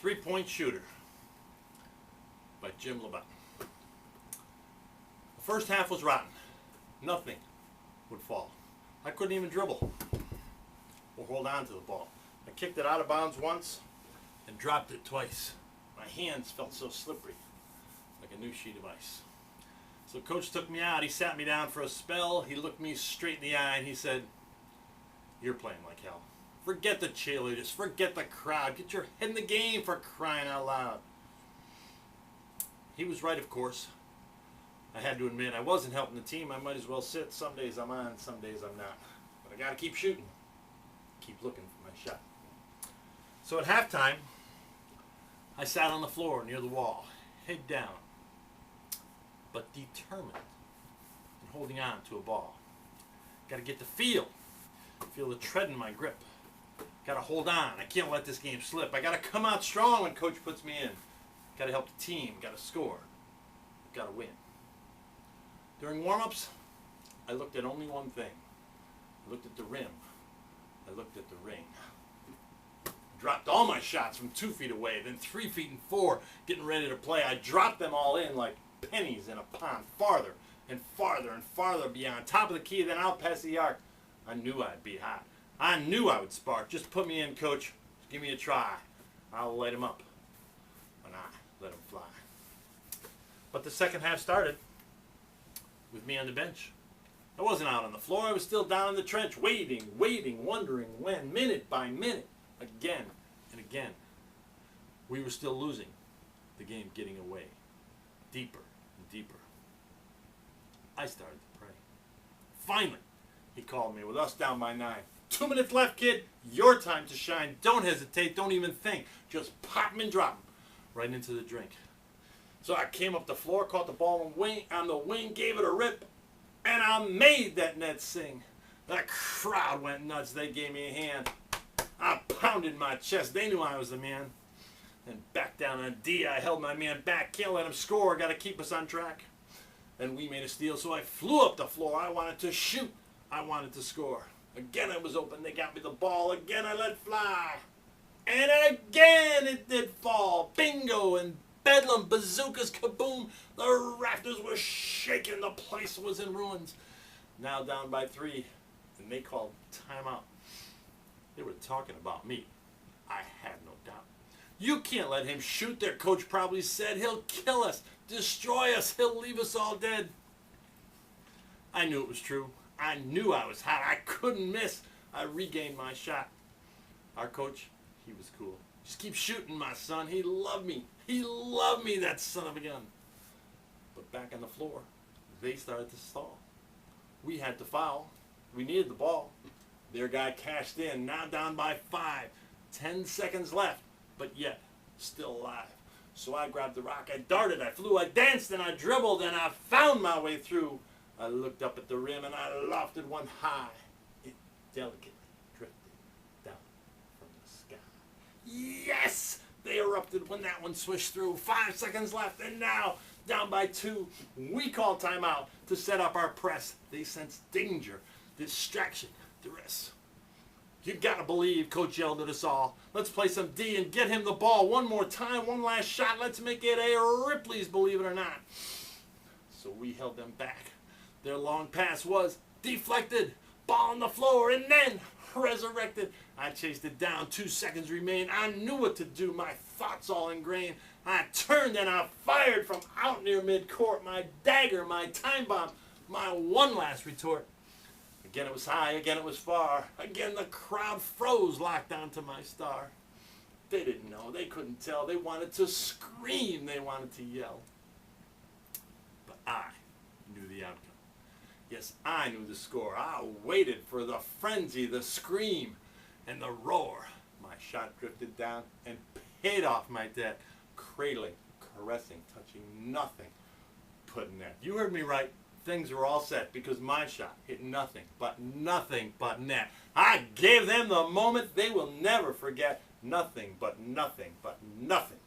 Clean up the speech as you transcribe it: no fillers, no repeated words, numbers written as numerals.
Three-Point Shooter by LaBate. The first half was rotten. Nothing would fall. I couldn't even dribble or hold on to the ball. I kicked it out of bounds once and dropped it twice. My hands felt so slippery, like a new sheet of ice. So coach took me out. He sat me down for a spell. He looked me straight in the eye and he said, "You're playing like hell. Forget the cheerleaders. Forget the crowd. Get your head in the game, for crying out loud." He was right, of course. I had to admit, I wasn't helping the team. I might as well sit. Some days I'm on, some days I'm not. But I got to keep shooting. Keep looking for my shot. So at halftime, I sat on the floor near the wall, head down, but determined and holding on to a ball. Got to get the feel the tread in my grip. Got to hold on. I can't let this game slip. I got to come out strong when coach puts me in. Got to help the team. Got to score. Got to win. During warm-ups, I looked at only one thing. I looked at the rim. I looked at the ring. Dropped all my shots from 2 feet away, then 3 feet and 4, getting ready to play. I dropped them all in like pennies in a pond, farther and farther and farther beyond. Top of the key, then out past the arc. I knew I'd be hot. I knew I would spark. Just put me in, coach. Give me a try. I'll light him up. And I let him fly. But the second half started with me on the bench. I wasn't out on the floor. I was still down in the trench, waiting, wondering when, minute by minute, again and again. We were still losing. The game getting away. Deeper and deeper. I started to pray. Finally, he called me with us down by 9. 2 minutes left, kid. Your time to shine. Don't hesitate. Don't even think. Just pop him and drop him right into the drink. So I came up the floor, caught the ball on the wing, gave it a rip, and I made that net sing. That crowd went nuts. They gave me a hand. I pounded my chest. They knew I was the man. And back down on D, I held my man back. Can't let him score. Got to keep us on track. Then we made a steal, so I flew up the floor. I wanted to shoot. I wanted to score. Again, I was open. They got me the ball. Again, I let fly. And again, it did fall. Bingo and bedlam, bazookas, kaboom. The rafters were shaking. The place was in ruins. Now down by 3, and they called timeout. They were talking about me. I had no doubt. You can't let him shoot. Their coach probably said he'll kill us, destroy us. He'll leave us all dead. I knew it was true. I knew I was hot. I couldn't miss. I regained my shot. Our coach, he was cool. Just keep shooting, my son. He loved me. He loved me, that son of a gun. But back on the floor, they started to stall. We had to foul. We needed the ball. Their guy cashed in, now down by 5. 10 seconds left, but yet still alive. So I grabbed the rock. I darted. I flew. I danced and I dribbled and I found my way through. I looked up at the rim and I lofted one high. It delicately drifted down from the sky. Yes! They erupted when that one swished through. 5 seconds left, and now, down by 2, we call timeout to set up our press. They sense danger, distraction, duress. You gotta believe, coach yelled at us all. Let's play some D and get him the ball one more time, one last shot. Let's make it a Ripley's, believe it or not. So we held them back. Their long pass was deflected, ball on the floor, and then resurrected. I chased it down. 2 seconds remained. I knew what to do. My thoughts all ingrained. I turned and I fired from out near midcourt. My dagger, my time bomb, my one last retort. Again it was high. Again it was far. Again the crowd froze, locked onto my star. They didn't know. They couldn't tell. They wanted to scream. They wanted to yell. But I knew the outcome. Yes, I knew the score. I waited for the frenzy, the scream, and the roar. My shot drifted down and paid off my debt. Cradling, caressing, touching nothing but net. You heard me right. Things were all set because my shot hit nothing but net. I gave them the moment they will never forget. Nothing but net.